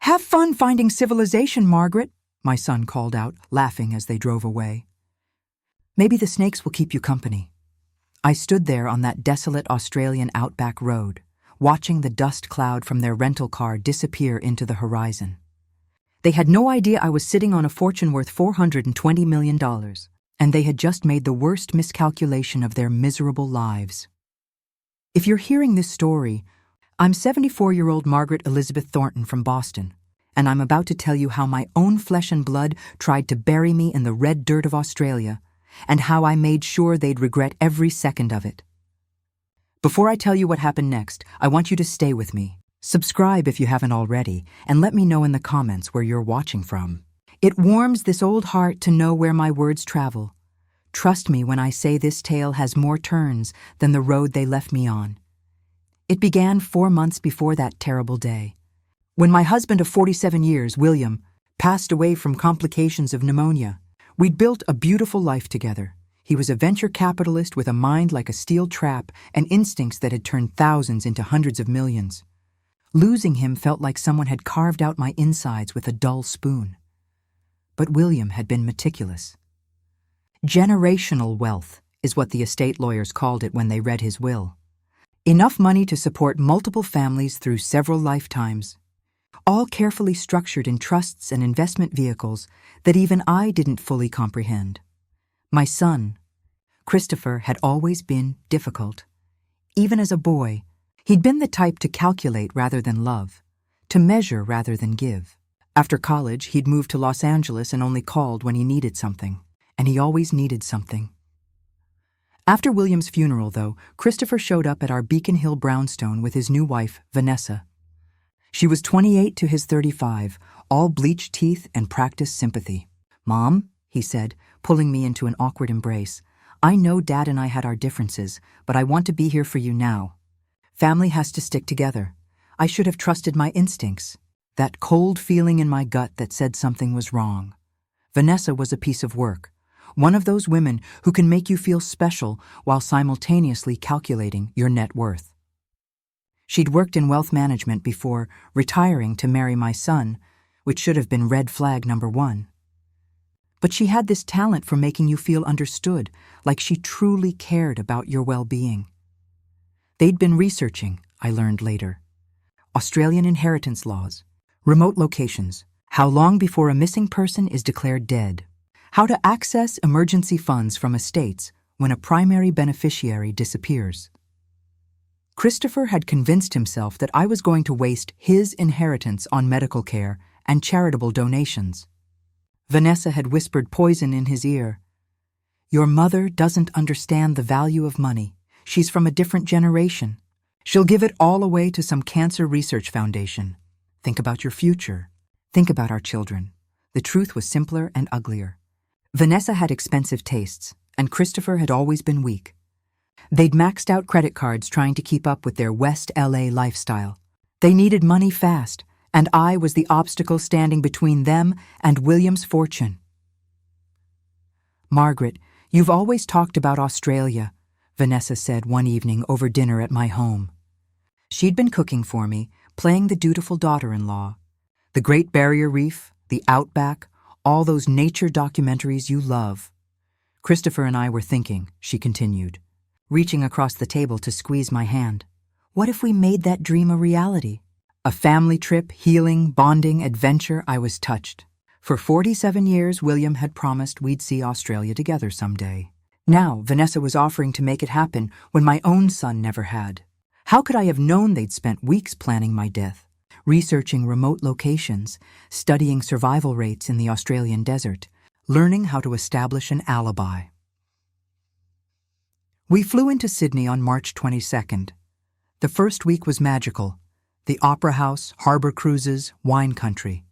"Have fun finding civilization, Margaret," my son called out, laughing as they drove away. "Maybe the snakes will keep you company." I stood there on that desolate Australian outback road, watching the dust cloud from their rental car disappear into the horizon. They had no idea I was sitting on a fortune worth $420 million, and they had just made the worst miscalculation of their miserable lives. If you're hearing this story, I'm 74-year-old Margaret Elizabeth Thornton from Boston, and I'm about to tell you how my own flesh and blood tried to bury me in the red dirt of Australia, and how I made sure they'd regret every second of it. Before I tell you what happened next, I want you to stay with me. Subscribe if you haven't already, and let me know in the comments where you're watching from. It warms this old heart to know where my words travel. Trust me when I say this tale has more turns than the road they left me on. It began 4 months before that terrible day, when my husband of 47 years, William, passed away from complications of pneumonia. We'd built a beautiful life together. He was a venture capitalist with a mind like a steel trap and instincts that had turned thousands into hundreds of millions. Losing him felt like someone had carved out my insides with a dull spoon. But William had been meticulous. Generational wealth is what the estate lawyers called it when they read his will. Enough money to support multiple families through several lifetimes, all carefully structured in trusts and investment vehicles that even I didn't fully comprehend. My son, Christopher, had always been difficult. Even as a boy, he'd been the type to calculate rather than love, to measure rather than give. After college, he'd moved to Los Angeles and only called when he needed something, and he always needed something. After William's funeral, though, Christopher showed up at our Beacon Hill brownstone with his new wife, Vanessa. She was 28 to his 35, all bleached teeth and practiced sympathy. "Mom," he said, pulling me into an awkward embrace, "I know Dad and I had our differences, but I want to be here for you now. Family has to stick together. I should have trusted my instincts, that cold feeling in my gut that said something was wrong." Vanessa was a piece of work. One of those women who can make you feel special while simultaneously calculating your net worth. She'd worked in wealth management before retiring to marry my son, which should have been red flag number 1. But she had this talent for making you feel understood, like she truly cared about your well-being. They'd been researching, I learned later, Australian inheritance laws, remote locations, how long before a missing person is declared dead, how to access emergency funds from estates when a primary beneficiary disappears. Christopher had convinced himself that I was going to waste his inheritance on medical care and charitable donations. Vanessa had whispered poison in his ear. "Your mother doesn't understand the value of money. She's from a different generation. She'll give it all away to some cancer research foundation. Think about your future. Think about our children." The truth was simpler and uglier. Vanessa had expensive tastes, and Christopher had always been weak. They'd maxed out credit cards trying to keep up with their West LA lifestyle. They needed money fast, and I was the obstacle standing between them and William's fortune. "Margaret, you've always talked about Australia," Vanessa said one evening over dinner at my home. She'd been cooking for me, playing the dutiful daughter-in-law. The Great Barrier Reef, the Outback, all those nature documentaries you love. Christopher and I were thinking, she continued, reaching across the table to squeeze my hand. What if we made that dream a reality? A family trip, healing, bonding, adventure. I was touched. For 47 years, William had promised we'd see Australia together someday. Now, Vanessa was offering to make it happen when my own son never had. How could I have known they'd spent weeks planning my death, researching remote locations, studying survival rates in the Australian desert, learning how to establish an alibi? We flew into Sydney on March 22nd. The first week was magical. The Opera House, harbour cruises, wine country.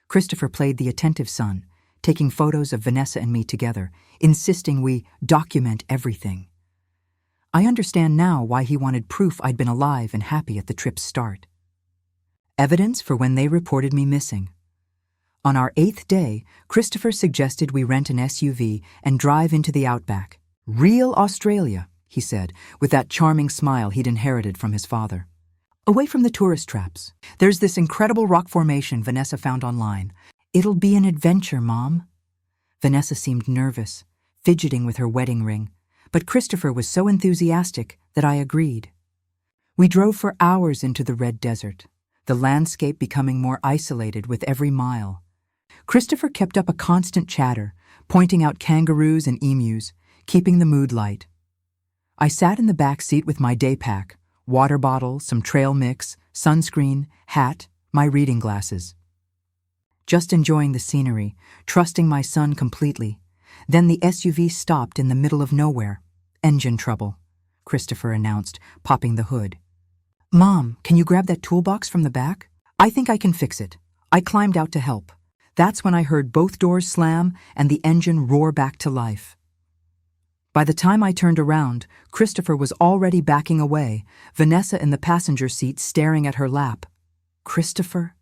Christopher played the attentive son, taking photos of Vanessa and me together, insisting we document everything. I understand now why he wanted proof I'd been alive and happy at the trip's start. Evidence for when they reported me missing. On our 8th day, Christopher suggested we rent an SUV and drive into the outback. Real Australia, he said, with that charming smile he'd inherited from his father. Away from the tourist traps. There's this incredible rock formation Vanessa found online. It'll be an adventure, Mom. Vanessa seemed nervous, fidgeting with her wedding ring, but Christopher was so enthusiastic that I agreed. We drove for hours into the red desert, the landscape becoming more isolated with every mile. Christopher kept up a constant chatter, pointing out kangaroos and emus, keeping the mood light. I sat in the back seat with my day pack, water bottle, some trail mix, sunscreen, hat, my reading glasses. Just enjoying the scenery, trusting my son completely. Then the SUV stopped in the middle of nowhere. Engine trouble, Christopher announced, popping the hood. Mom, can you grab that toolbox from the back? I think I can fix it. I climbed out to help. That's when I heard both doors slam and the engine roar back to life. By the time I turned around, Christopher was already backing away, Vanessa in the passenger seat staring at her lap. Christopher?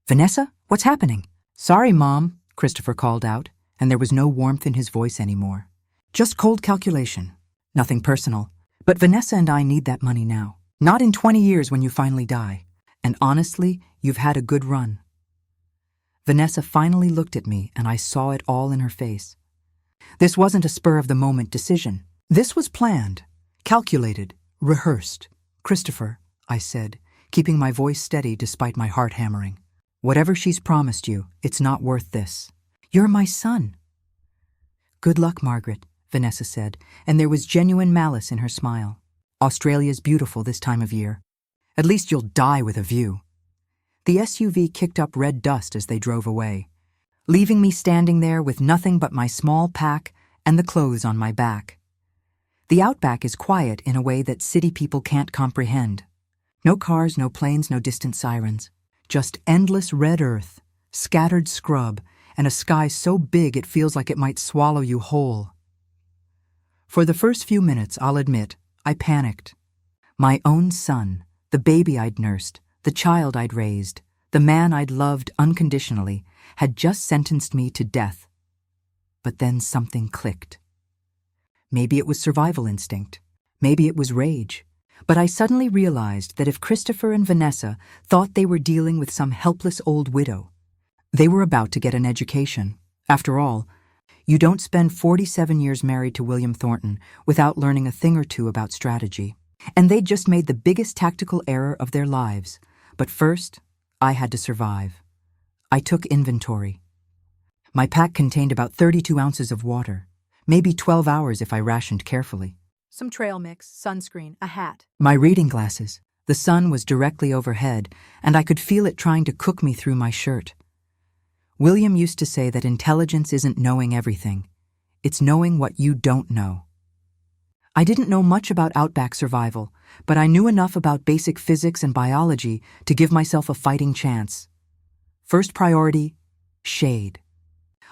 Vanessa, what's happening? Sorry, Mom, Christopher called out, and there was no warmth in his voice anymore. Just cold calculation. Nothing personal. But Vanessa and I need that money now. Not in 20 years when you finally die. And honestly, you've had a good run. Vanessa finally looked at me, and I saw it all in her face. This wasn't a spur-of-the-moment decision. This was planned, calculated, rehearsed. Christopher, I said, keeping my voice steady despite my heart hammering. Whatever she's promised you, it's not worth this. You're my son. Good luck, Margaret, Vanessa said, and there was genuine malice in her smile. Australia's beautiful this time of year. At least you'll die with a view. The SUV kicked up red dust as they drove away, leaving me standing there with nothing but my small pack and the clothes on my back. The outback is quiet in a way that city people can't comprehend. No cars, no planes, no distant sirens. Just endless red earth, scattered scrub, and a sky so big it feels like it might swallow you whole. For the first few minutes, I'll admit, I panicked. My own son, the baby I'd nursed, the child I'd raised, the man I'd loved unconditionally, had just sentenced me to death. But then something clicked. Maybe it was survival instinct. Maybe it was rage. But I suddenly realized that if Christopher and Vanessa thought they were dealing with some helpless old widow, they were about to get an education. After all, you don't spend 47 years married to William Thornton without learning a thing or two about strategy. And they'd just made the biggest tactical error of their lives. But first, I had to survive. I took inventory. My pack contained about 32 ounces of water, maybe 12 hours if I rationed carefully. Some trail mix, sunscreen, a hat. My reading glasses. The sun was directly overhead, and I could feel it trying to cook me through my shirt. William used to say that intelligence isn't knowing everything. It's knowing what you don't know. I didn't know much about outback survival, but I knew enough about basic physics and biology to give myself a fighting chance. First priority, shade.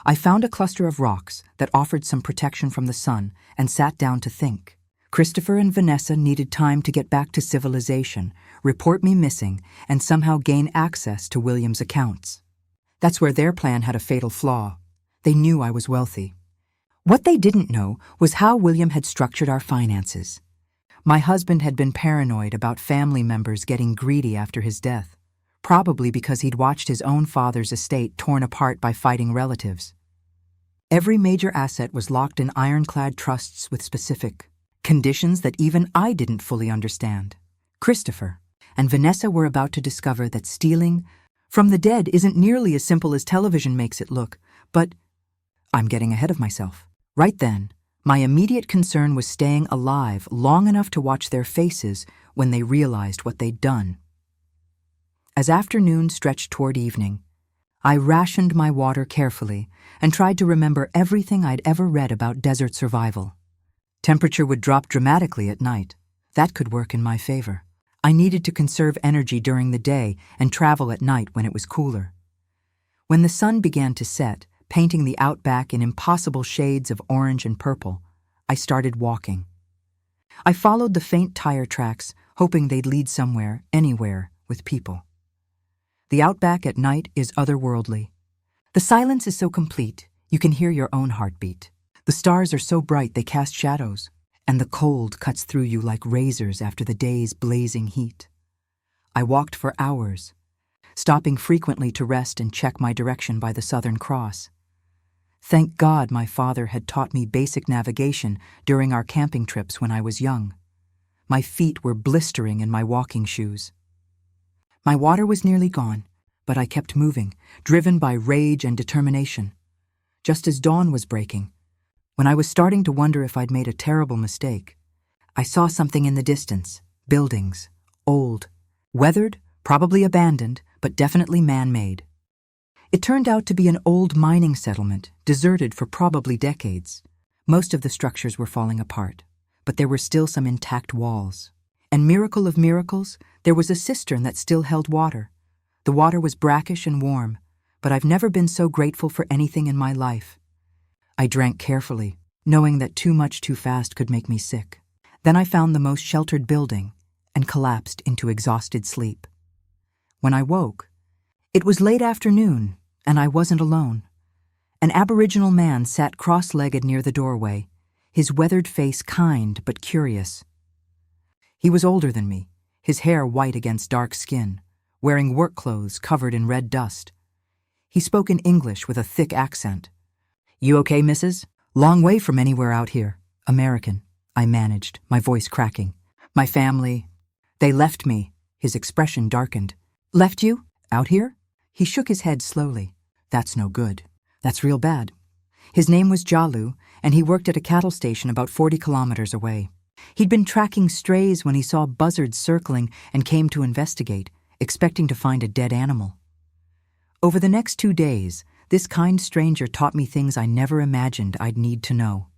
I found a cluster of rocks that offered some protection from the sun and sat down to think. Christopher and Vanessa needed time to get back to civilization, report me missing, and somehow gain access to William's accounts. That's where their plan had a fatal flaw. They knew I was wealthy. What they didn't know was how William had structured our finances. My husband had been paranoid about family members getting greedy after his death, probably because he'd watched his own father's estate torn apart by fighting relatives. Every major asset was locked in ironclad trusts with specific conditions that even I didn't fully understand. Christopher and Vanessa were about to discover that stealing from the dead isn't nearly as simple as television makes it look, but I'm getting ahead of myself. Right then, my immediate concern was staying alive long enough to watch their faces when they realized what they'd done. As afternoon stretched toward evening, I rationed my water carefully and tried to remember everything I'd ever read about desert survival. Temperature would drop dramatically at night. That could work in my favor. I needed to conserve energy during the day and travel at night when it was cooler. When the sun began to set, painting the outback in impossible shades of orange and purple, I started walking. I followed the faint tire tracks, hoping they'd lead somewhere, anywhere, with people. The outback at night is otherworldly. The silence is so complete, you can hear your own heartbeat. The stars are so bright they cast shadows, and the cold cuts through you like razors after the day's blazing heat. I walked for hours, stopping frequently to rest and check my direction by the Southern Cross. Thank God my father had taught me basic navigation during our camping trips when I was young. My feet were blistering in my walking shoes. My water was nearly gone, but I kept moving, driven by rage and determination. Just as dawn was breaking, when I was starting to wonder if I'd made a terrible mistake, I saw something in the distance. Buildings, old, weathered, probably abandoned, but definitely man-made. It turned out to be an old mining settlement, deserted for probably decades. Most of the structures were falling apart, but there were still some intact walls. And miracle of miracles, there was a cistern that still held water. The water was brackish and warm, but I've never been so grateful for anything in my life. I drank carefully, knowing that too much too fast could make me sick. Then I found the most sheltered building and collapsed into exhausted sleep. When I woke, it was late afternoon, and I wasn't alone. An Aboriginal man sat cross-legged near the doorway, his weathered face kind but curious. He was older than me, his hair white against dark skin, wearing work clothes covered in red dust. He spoke in English with a thick accent. "You okay, missus? Long way from anywhere out here." "American," I managed, my voice cracking. "My family, they left me." His expression darkened. "Left you? Out here?" He shook his head slowly. "That's no good. That's real bad." His name was Jalu, and he worked at a cattle station about 40 kilometers away. He'd been tracking strays when he saw buzzards circling and came to investigate, expecting to find a dead animal. Over the next 2 days, this kind stranger taught me things I never imagined I'd need to know.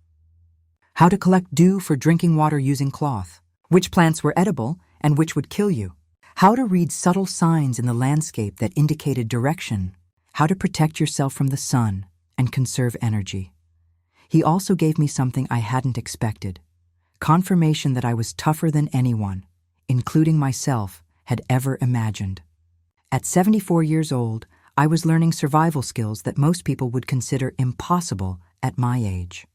How to collect dew for drinking water using cloth, which plants were edible and which would kill you, how to read subtle signs in the landscape that indicated direction, how to protect yourself from the sun and conserve energy. He also gave me something I hadn't expected, confirmation that I was tougher than anyone, including myself, had ever imagined. At 74 years old, I was learning survival skills that most people would consider impossible at my age.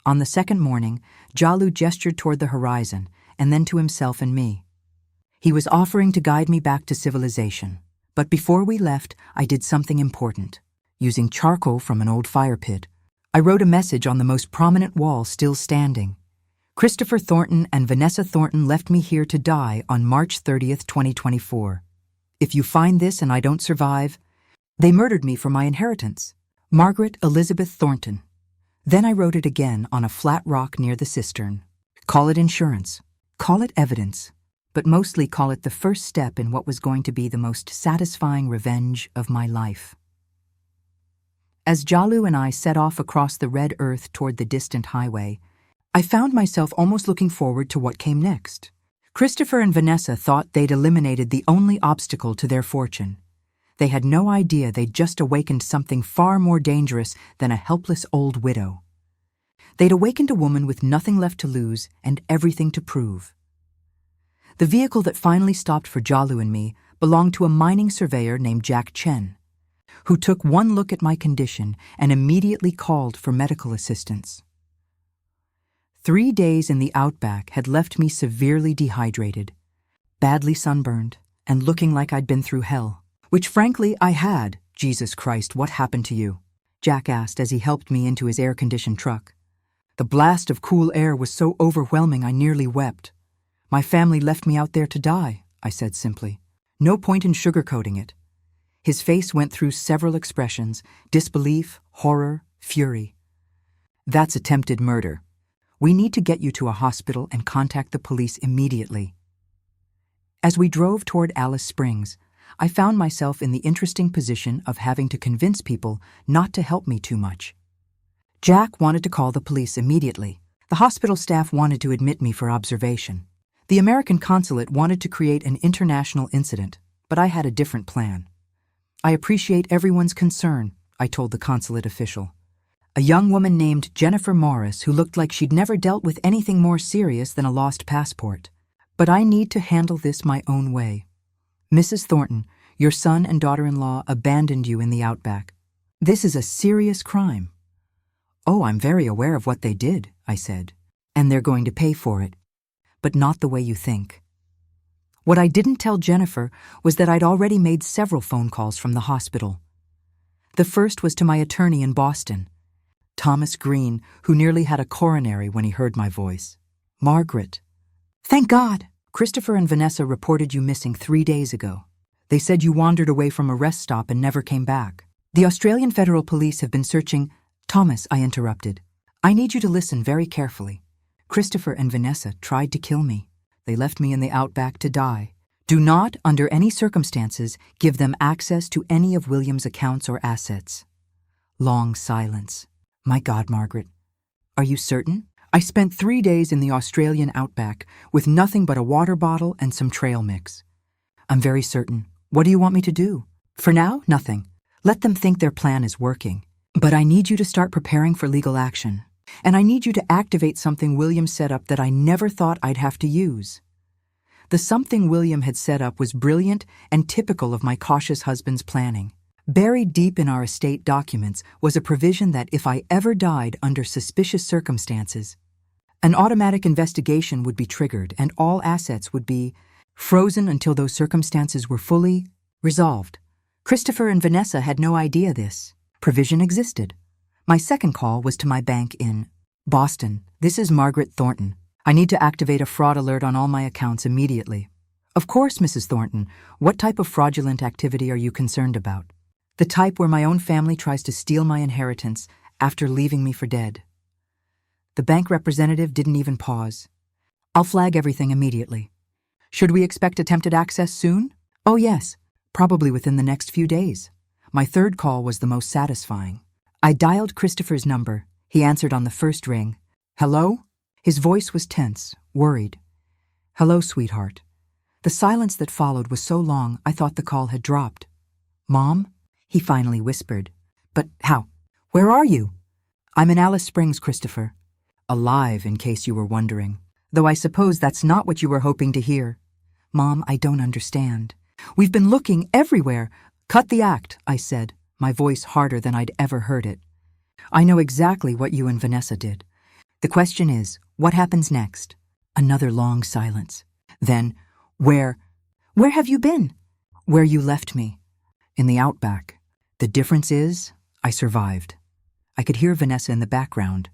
On the second morning, Jalu gestured toward the horizon and then to himself and me. He was offering to guide me back to civilization. But before we left, I did something important. Using charcoal from an old fire pit, I wrote a message on the most prominent wall still standing. "Christopher Thornton and Vanessa Thornton left me here to die on March 30th, 2024. If you find this and I don't survive, they murdered me for my inheritance. Margaret Elizabeth Thornton." Then I wrote it again on a flat rock near the cistern. Call it insurance, call it evidence, but mostly call it the first step in what was going to be the most satisfying revenge of my life. As Jalu and I set off across the red earth toward the distant highway, I found myself almost looking forward to what came next. Christopher and Vanessa thought they'd eliminated the only obstacle to their fortune. They had no idea they'd just awakened something far more dangerous than a helpless old widow. They'd awakened a woman with nothing left to lose and everything to prove. The vehicle that finally stopped for Jalu and me belonged to a mining surveyor named Jack Chen, who took one look at my condition and immediately called for medical assistance. 3 days in the outback had left me severely dehydrated, badly sunburned, and looking like I'd been through hell, which frankly I had. "Jesus Christ, what happened to you?" Jack asked as he helped me into his air-conditioned truck. The blast of cool air was so overwhelming I nearly wept. "My family left me out there to die," I said simply. No point in sugarcoating it. His face went through several expressions: disbelief, horror, fury. "That's attempted murder. We need to get you to a hospital and contact the police immediately." As we drove toward Alice Springs, I found myself in the interesting position of having to convince people not to help me too much. Jack wanted to call the police immediately. The hospital staff wanted to admit me for observation. The American consulate wanted to create an international incident, but I had a different plan. "I appreciate everyone's concern," I told the consulate official. A young woman named Jennifer Morris who looked like she'd never dealt with anything more serious than a lost passport. "But I need to handle this my own way. Mrs. Thornton, your son and daughter-in-law abandoned you in the outback. This is a serious crime." "Oh, I'm very aware of what they did," I said. "And they're going to pay for it. But not the way you think." What I didn't tell Jennifer was that I'd already made several phone calls from the hospital. The first was to my attorney in Boston, Thomas Green, who nearly had a coronary when he heard my voice. Margaret. Thank God. Christopher and Vanessa reported you missing 3 days ago. They said you wandered away from a rest stop and never came back. The Australian Federal Police have been searching— Thomas, I interrupted. I need you to listen very carefully. Christopher and Vanessa tried to kill me. They left me in the outback to die. Do not, under any circumstances, give them access to any of William's accounts or assets. Long silence. My God, Margaret. Are you certain? I spent 3 days in the Australian outback with nothing but a water bottle and some trail mix. I'm very certain. What do you want me to do? For now, nothing. Let them think their plan is working. But I need you to start preparing for legal action. And I need you to activate something William set up that I never thought I'd have to use. The something William had set up was brilliant and typical of my cautious husband's planning. Buried deep in our estate documents was a provision that if I ever died under suspicious circumstances, an automatic investigation would be triggered and all assets would be frozen until those circumstances were fully resolved. Christopher and Vanessa had no idea this provision existed. My second call was to my bank in Boston. This is Margaret Thornton. I need to activate a fraud alert on all my accounts immediately. Of course, Mrs. Thornton. What type of fraudulent activity are you concerned about? The type where my own family tries to steal my inheritance after leaving me for dead. The bank representative didn't even pause. I'll flag everything immediately. Should we expect attempted access soon? Oh yes, probably within the next few days. My third call was the most satisfying. I dialed Christopher's number. He answered on the first ring. Hello? His voice was tense, worried. Hello, sweetheart. The silence that followed was so long I thought the call had dropped. Mom? He finally whispered. But how? Where are you? I'm in Alice Springs, Christopher. Alive, in case you were wondering. Though I suppose that's not what you were hoping to hear. Mom, I don't understand. We've been looking everywhere. Cut the act, I said, my voice harder than I'd ever heard it. I know exactly what you and Vanessa did. The question is, what happens next? Another long silence. Then, where have you been? Where you left me. In the outback. The difference is, I survived. I could hear Vanessa in the background,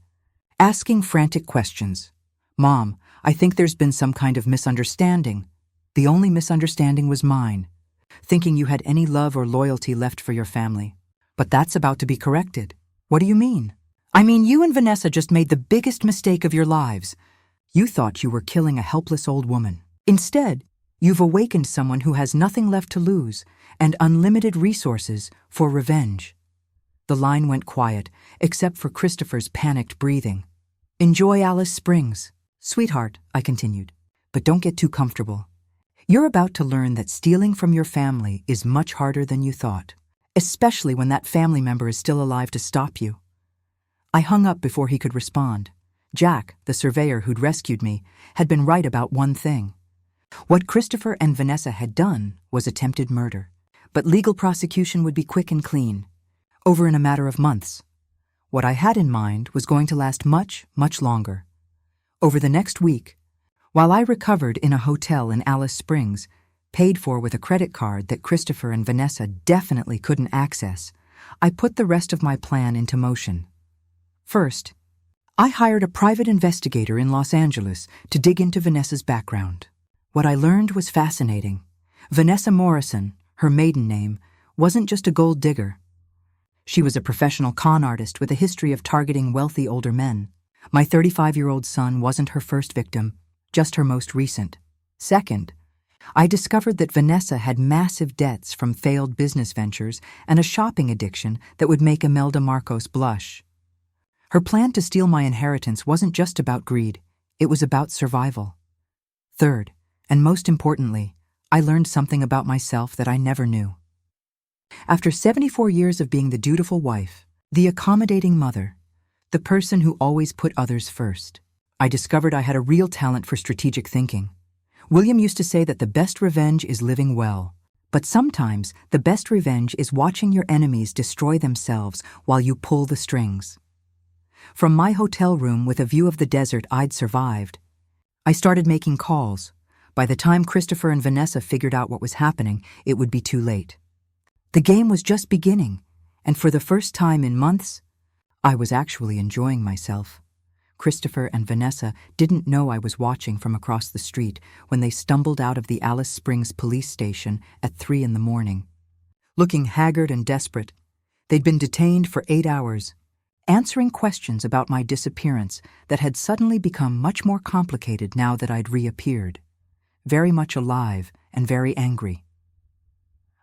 asking frantic questions. Mom, I think there's been some kind of misunderstanding. The only misunderstanding was mine, thinking you had any love or loyalty left for your family. But that's about to be corrected. What do you mean? I mean, you and Vanessa just made the biggest mistake of your lives. You thought you were killing a helpless old woman. Instead, you've awakened someone who has nothing left to lose and unlimited resources for revenge. The line went quiet, except for Christopher's panicked breathing. Enjoy Alice Springs. Sweetheart, I continued, but don't get too comfortable. You're about to learn that stealing from your family is much harder than you thought, especially when that family member is still alive to stop you. I hung up before he could respond. Jack, the surveyor who'd rescued me, had been right about one thing. What Christopher and Vanessa had done was attempted murder, but legal prosecution would be quick and clean, over in a matter of months. What I had in mind was going to last much, much longer. Over the next week, while I recovered in a hotel in Alice Springs, paid for with a credit card that Christopher and Vanessa definitely couldn't access, I put the rest of my plan into motion. First, I hired a private investigator in Los Angeles to dig into Vanessa's background. What I learned was fascinating. Vanessa Morrison, her maiden name, wasn't just a gold digger. She was a professional con artist with a history of targeting wealthy older men. My 35-year-old son wasn't her first victim, just her most recent. Second, I discovered that Vanessa had massive debts from failed business ventures and a shopping addiction that would make Imelda Marcos blush. Her plan to steal my inheritance wasn't just about greed, it was about survival. Third, and most importantly, I learned something about myself that I never knew. After 74 years of being the dutiful wife, the accommodating mother, the person who always put others first, I discovered I had a real talent for strategic thinking. William used to say that the best revenge is living well, but sometimes the best revenge is watching your enemies destroy themselves while you pull the strings. From my hotel room with a view of the desert I'd survived, I started making calls, By the time Christopher and Vanessa figured out what was happening, it would be too late. The game was just beginning, and for the first time in months, I was actually enjoying myself. Christopher and Vanessa didn't know I was watching from across the street when they stumbled out of the Alice Springs police station at 3 a.m. Looking haggard and desperate, they'd been detained for 8 hours, answering questions about my disappearance that had suddenly become much more complicated now that I'd reappeared, very much alive and very angry.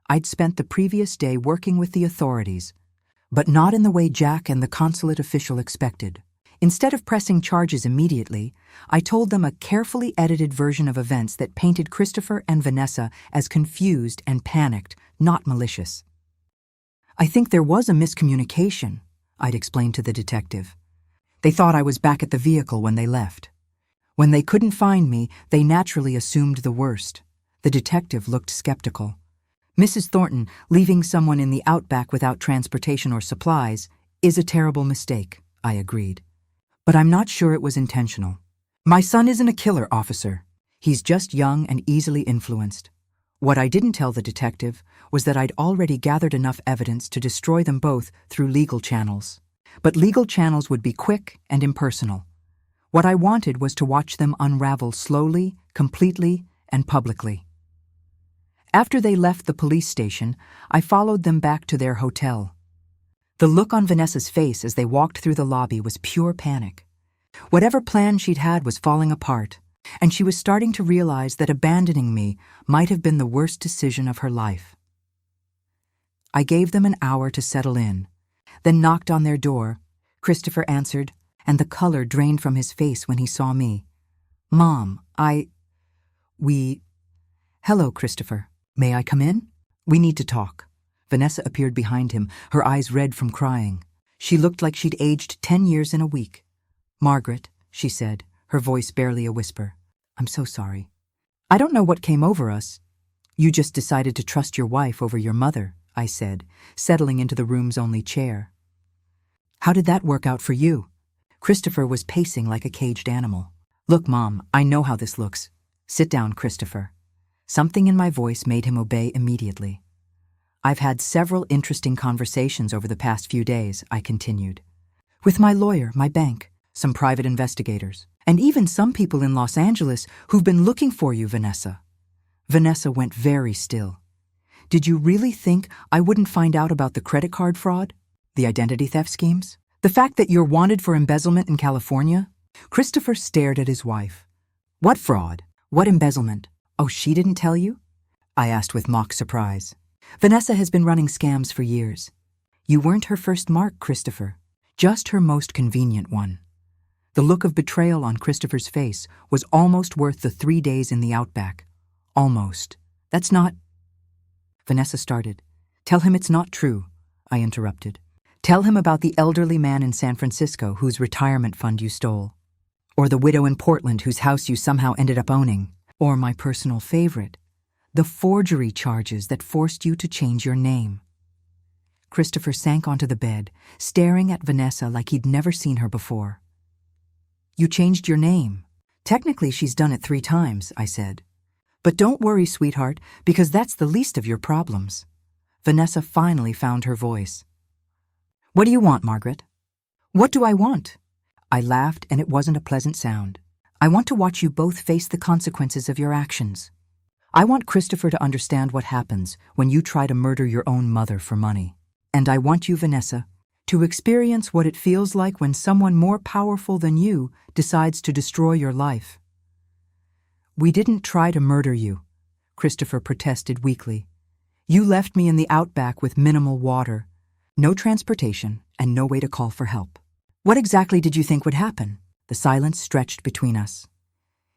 I'd spent the previous day working with the authorities, but not in the way Jack and the consulate official expected. Instead of pressing charges immediately, I told them a carefully edited version of events that painted Christopher and Vanessa as confused and panicked, not malicious. I think there was a miscommunication, I'd explained to the detective. They thought I was back at the vehicle when they left. When they couldn't find me, they naturally assumed the worst. The detective looked skeptical. Mrs. Thornton, leaving someone in the outback without transportation or supplies, is a terrible mistake, I agreed. But I'm not sure it was intentional. My son isn't a killer, officer. He's just young and easily influenced. What I didn't tell the detective was that I'd already gathered enough evidence to destroy them both through legal channels. But legal channels would be quick and impersonal. What I wanted was to watch them unravel slowly, completely, and publicly. After they left the police station, I followed them back to their hotel. The look on Vanessa's face as they walked through the lobby was pure panic. Whatever plan she'd had was falling apart, and she was starting to realize that abandoning me might have been the worst decision of her life. I gave them an hour to settle in, then knocked on their door. Christopher answered, and the color drained from his face when he saw me. "Mom, Hello, Christopher. May I come in? We need to talk." Vanessa appeared behind him, her eyes red from crying. She looked like she'd aged 10 years in a week. "Margaret," she said, her voice barely a whisper. "I'm so sorry. I don't know what came over us. You just decided to trust your wife over your mother," I said, settling into the room's only chair. "How did that work out for you?" Christopher was pacing like a caged animal. "Look, Mom, I know how this looks. Sit down, Christopher." Something in my voice made him obey immediately. "I've had several interesting conversations over the past few days," I continued. "With my lawyer, my bank, some private investigators, and even some people in Los Angeles who've been looking for you, Vanessa." Vanessa went very still. "Did you really think I wouldn't find out about the credit card fraud? The identity theft schemes? The fact that you're wanted for embezzlement in California?" Christopher stared at his wife. "What fraud? What embezzlement? Oh, she didn't tell you?" I asked with mock surprise. "Vanessa has been running scams for years. You weren't her first mark, Christopher, just her most convenient one." The look of betrayal on Christopher's face was almost worth the 3 days in the outback. Almost. "That's not—" Vanessa started. "Tell him it's not true," I interrupted. "Tell him about the elderly man in San Francisco whose retirement fund you stole. Or the widow in Portland whose house you somehow ended up owning. Or my personal favorite, the forgery charges that forced you to change your name." Christopher sank onto the bed, staring at Vanessa like he'd never seen her before. "You changed your name. Technically, she's done it 3 times, I said. "But don't worry, sweetheart, because that's the least of your problems." Vanessa finally found her voice. "What do you want, Margaret?" "What do I want?" I laughed, and it wasn't a pleasant sound. "I want to watch you both face the consequences of your actions. I want Christopher to understand what happens when you try to murder your own mother for money. And I want you, Vanessa, to experience what it feels like when someone more powerful than you decides to destroy your life." "We didn't try to murder you," Christopher protested weakly. "You left me in the outback with minimal water, no transportation, and no way to call for help. What exactly did you think would happen?" The silence stretched between us.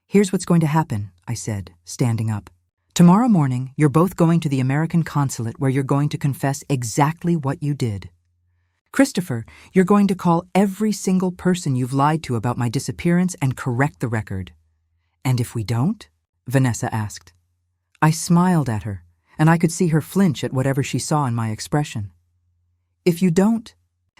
"Here's what's going to happen," I said, standing up. "Tomorrow morning, you're both going to the American consulate where you're going to confess exactly what you did. Christopher, you're going to call every single person you've lied to about my disappearance and correct the record." "And if we don't?" Vanessa asked. I smiled at her, and I could see her flinch at whatever she saw in my expression. "If you don't,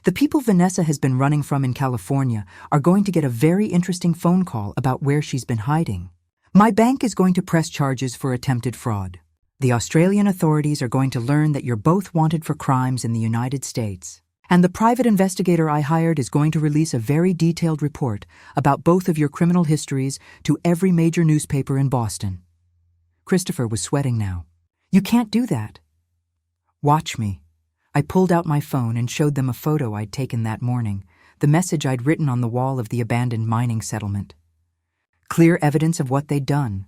the people Vanessa has been running from in California are going to get a very interesting phone call about where she's been hiding. My bank is going to press charges for attempted fraud. The Australian authorities are going to learn that you're both wanted for crimes in the United States. And the private investigator I hired is going to release a very detailed report about both of your criminal histories to every major newspaper in Boston. Christopher was sweating now. You can't do that. Watch me. I pulled out my phone and showed them a photo I'd taken that morning, the message I'd written on the wall of the abandoned mining settlement. Clear evidence of what they'd done.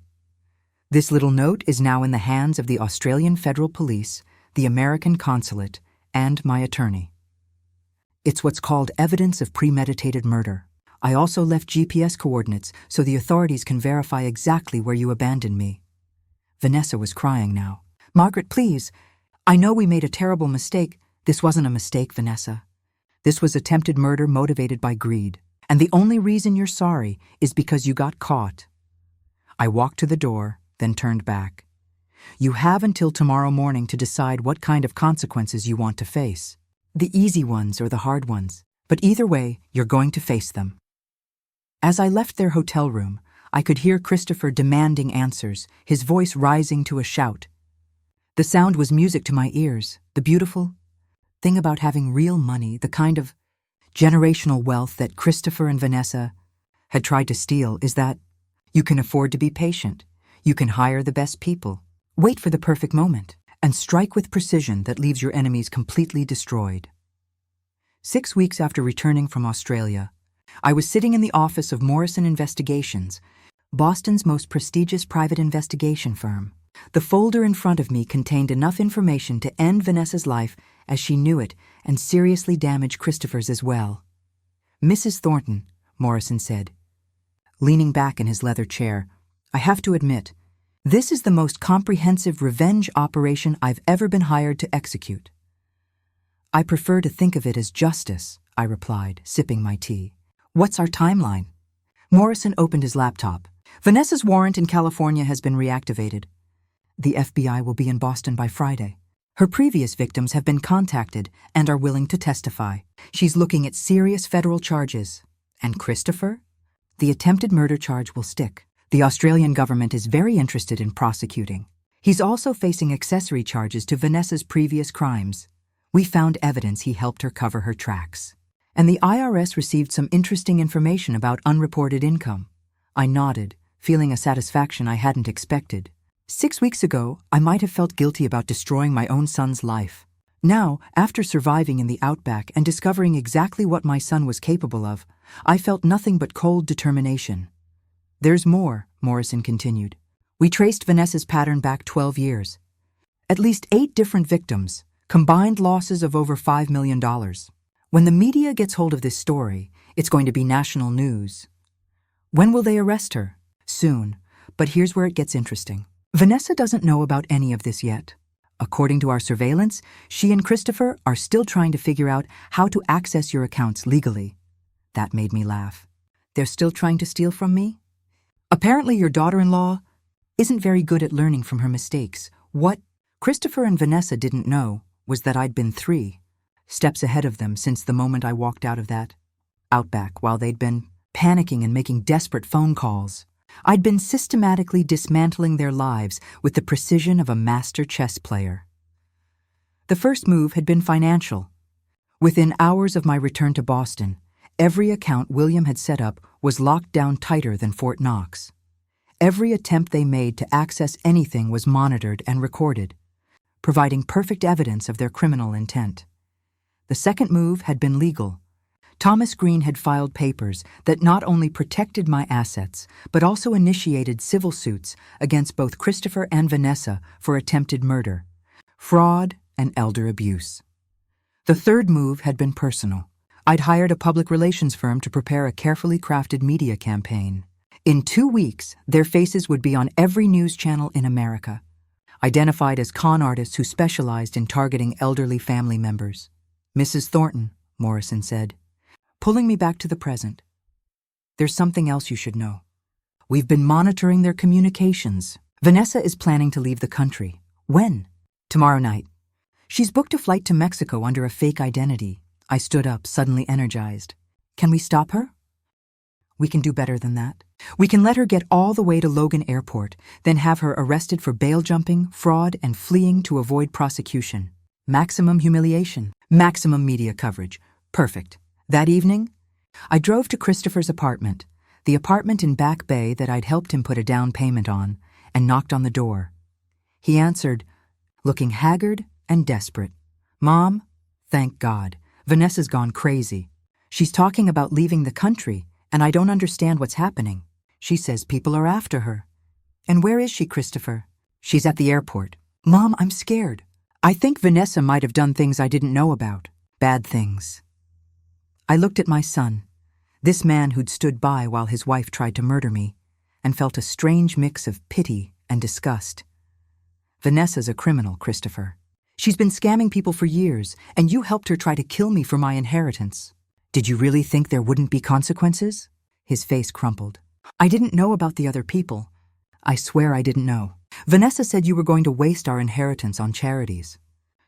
This little note is now in the hands of the Australian Federal Police, the American Consulate, and my attorney. It's what's called evidence of premeditated murder. I also left GPS coordinates so the authorities can verify exactly where you abandoned me. Vanessa was crying now. Margaret, please. I know we made a terrible mistake. This wasn't a mistake, Vanessa. This was attempted murder motivated by greed. And the only reason you're sorry is because you got caught. I walked to the door, then turned back. You have until tomorrow morning to decide what kind of consequences you want to face. The easy ones or the hard ones. But either way, you're going to face them. As I left their hotel room, I could hear Christopher demanding answers, his voice rising to a shout. The sound was music to my ears, the beautiful thing about having real money, the kind of generational wealth that Christopher and Vanessa had tried to steal, is that you can afford to be patient. You can hire the best people, wait for the perfect moment, and strike with precision that leaves your enemies completely destroyed. 6 weeks after returning from Australia, I was sitting in the office of Morrison Investigations, Boston's most prestigious private investigation firm. The folder in front of me contained enough information to end Vanessa's life as she knew it and seriously damage Christopher's as well. Mrs. Thornton, Morrison said, leaning back in his leather chair, I have to admit, this is the most comprehensive revenge operation I've ever been hired to execute. I prefer to think of it as justice, I replied, sipping my tea. What's our timeline? Morrison opened his laptop. Vanessa's warrant in California has been reactivated. The FBI will be in Boston by Friday. Her previous victims have been contacted and are willing to testify. She's looking at serious federal charges. And Christopher? The attempted murder charge will stick. The Australian government is very interested in prosecuting. He's also facing accessory charges to Vanessa's previous crimes. We found evidence he helped her cover her tracks. And the IRS received some interesting information about unreported income. I nodded, feeling a satisfaction I hadn't expected. 6 weeks ago, I might have felt guilty about destroying my own son's life. Now, after surviving in the outback and discovering exactly what my son was capable of, I felt nothing but cold determination. There's more, Morrison continued. We traced Vanessa's pattern back 12 years. At least 8 different victims, combined losses of over $5 million. When the media gets hold of this story, it's going to be national news. When will they arrest her? Soon, but here's where it gets interesting. Vanessa doesn't know about any of this yet. According to our surveillance, she and Christopher are still trying to figure out how to access your accounts legally. That made me laugh. They're still trying to steal from me? Apparently your daughter-in-law isn't very good at learning from her mistakes. What Christopher and Vanessa didn't know was that I'd been 3 steps ahead of them since the moment I walked out of that outback while they'd been panicking and making desperate phone calls. I'd been systematically dismantling their lives with the precision of a master chess player. The first move had been financial. Within hours of my return to Boston, every account William had set up was locked down tighter than Fort Knox. Every attempt they made to access anything was monitored and recorded, providing perfect evidence of their criminal intent. The second move had been legal. Thomas Green had filed papers that not only protected my assets, but also initiated civil suits against both Christopher and Vanessa for attempted murder, fraud, and elder abuse. The third move had been personal. I'd hired a public relations firm to prepare a carefully crafted media campaign. In 2 weeks, their faces would be on every news channel in America, identified as con artists who specialized in targeting elderly family members. Mrs. Thornton, Morrison said, pulling me back to the present. There's something else you should know. We've been monitoring their communications. Vanessa is planning to leave the country. When? Tomorrow night. She's booked a flight to Mexico under a fake identity. I stood up, suddenly energized. Can we stop her? We can do better than that. We can let her get all the way to Logan Airport, then have her arrested for bail jumping, fraud, and fleeing to avoid prosecution. Maximum humiliation, maximum media coverage. Perfect. That evening, I drove to Christopher's apartment, the apartment in Back Bay that I'd helped him put a down payment on, and knocked on the door. He answered, looking haggard and desperate. Mom, thank God, Vanessa's gone crazy. She's talking about leaving the country, and I don't understand what's happening. She says people are after her. And where is she, Christopher? She's at the airport. Mom, I'm scared. I think Vanessa might have done things I didn't know about. Bad things. I looked at my son, this man who'd stood by while his wife tried to murder me, and felt a strange mix of pity and disgust. Vanessa's a criminal, Christopher. She's been scamming people for years, and you helped her try to kill me for my inheritance. Did you really think there wouldn't be consequences? His face crumpled. I didn't know about the other people. I swear I didn't know. Vanessa said you were going to waste our inheritance on charities,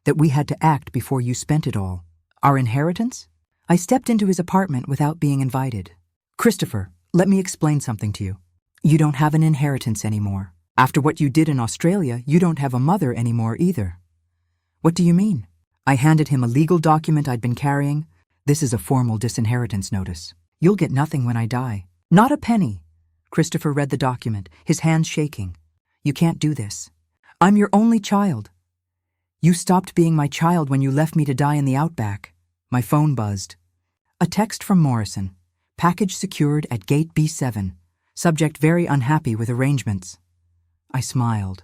that we had to act before you spent it all. Our inheritance? I stepped into his apartment without being invited. Christopher, let me explain something to you. You don't have an inheritance anymore. After what you did in Australia, you don't have a mother anymore either. What do you mean? I handed him a legal document I'd been carrying. This is a formal disinheritance notice. You'll get nothing when I die. Not a penny. Christopher read the document, his hands shaking. You can't do this. I'm your only child. You stopped being my child when you left me to die in the outback. My phone buzzed. A text from Morrison. Package secured at gate B7. Subject very unhappy with arrangements. I smiled.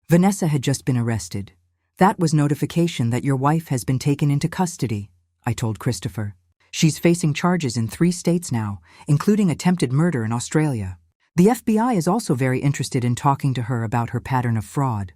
Vanessa had just been arrested. That was notification that your wife has been taken into custody, I told Christopher. She's facing charges in 3 states now, including attempted murder in Australia. The FBI is also very interested in talking to her about her pattern of fraud.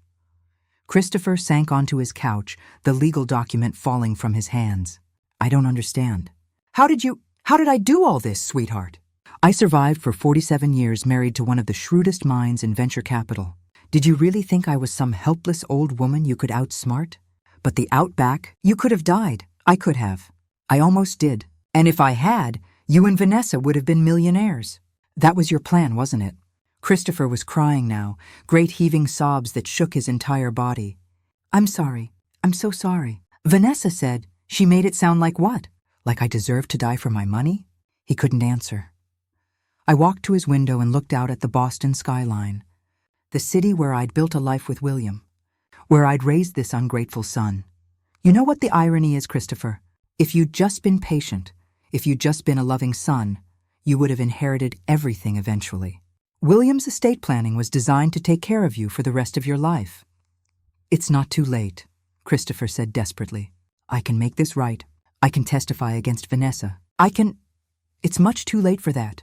Christopher sank onto his couch, the legal document falling from his hands. I don't understand. How did I do all this, sweetheart? I survived for 47 years married to one of the shrewdest minds in venture capital. Did you really think I was some helpless old woman you could outsmart? But the outback, you could have died. I could have. I almost did. And if I had, you and Vanessa would have been millionaires. That was your plan, wasn't it? Christopher was crying now, great heaving sobs that shook his entire body. I'm sorry. I'm so sorry. Vanessa said, she made it sound like what? Like I deserved to die for my money? He couldn't answer. I walked to his window and looked out at the Boston skyline, the city where I'd built a life with William, where I'd raised this ungrateful son. You know what the irony is, Christopher? If you'd just been patient, if you'd just been a loving son, you would have inherited everything eventually. William's estate planning was designed to take care of you for the rest of your life. It's not too late, Christopher said desperately. I can make this right. I can testify against Vanessa. It's much too late for that.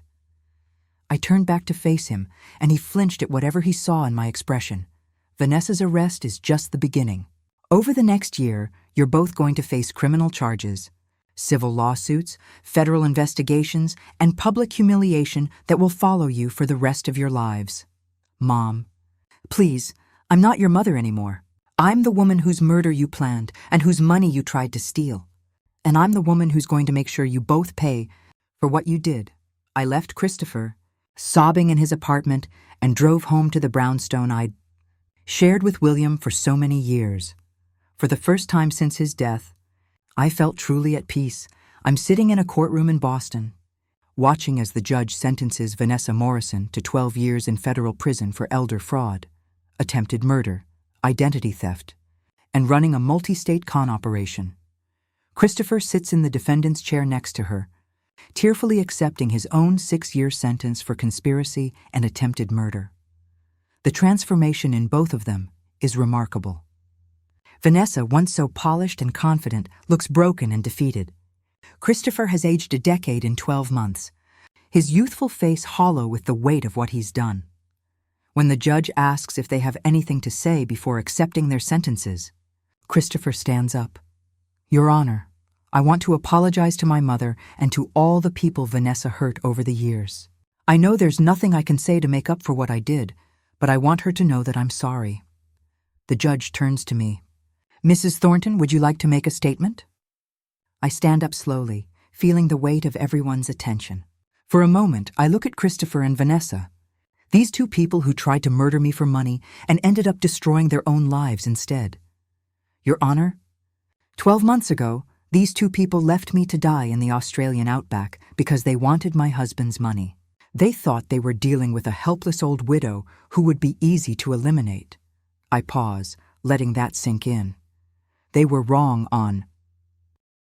I turned back to face him, and he flinched at whatever he saw in my expression. Vanessa's arrest is just the beginning. Over the next year, you're both going to face criminal charges, civil lawsuits, federal investigations, and public humiliation that will follow you for the rest of your lives. Mom, please, I'm not your mother anymore. I'm the woman whose murder you planned and whose money you tried to steal. And I'm the woman who's going to make sure you both pay for what you did. I left Christopher, sobbing in his apartment, and drove home to the brownstone I'd shared with William for so many years. For the first time since his death, I felt truly at peace. I'm sitting in a courtroom in Boston, watching as the judge sentences Vanessa Morrison to 12 years in federal prison for elder fraud, attempted murder, identity theft, and running a multi-state con operation. Christopher sits in the defendant's chair next to her, tearfully accepting his own 6-year sentence for conspiracy and attempted murder. The transformation in both of them is remarkable. Vanessa, once so polished and confident, looks broken and defeated. Christopher has aged a decade in 12 months, his youthful face hollow with the weight of what he's done. When the judge asks if they have anything to say before accepting their sentences, Christopher stands up. Your Honor, I want to apologize to my mother and to all the people Vanessa hurt over the years. I know there's nothing I can say to make up for what I did, but I want her to know that I'm sorry. The judge turns to me. Mrs. Thornton, would you like to make a statement? I stand up slowly, feeling the weight of everyone's attention. For a moment, I look at Christopher and Vanessa. These two people who tried to murder me for money and ended up destroying their own lives instead. Your Honor, 12 months ago, these two people left me to die in the Australian outback because they wanted my husband's money. They thought they were dealing with a helpless old widow who would be easy to eliminate. I pause, letting that sink in. They were wrong on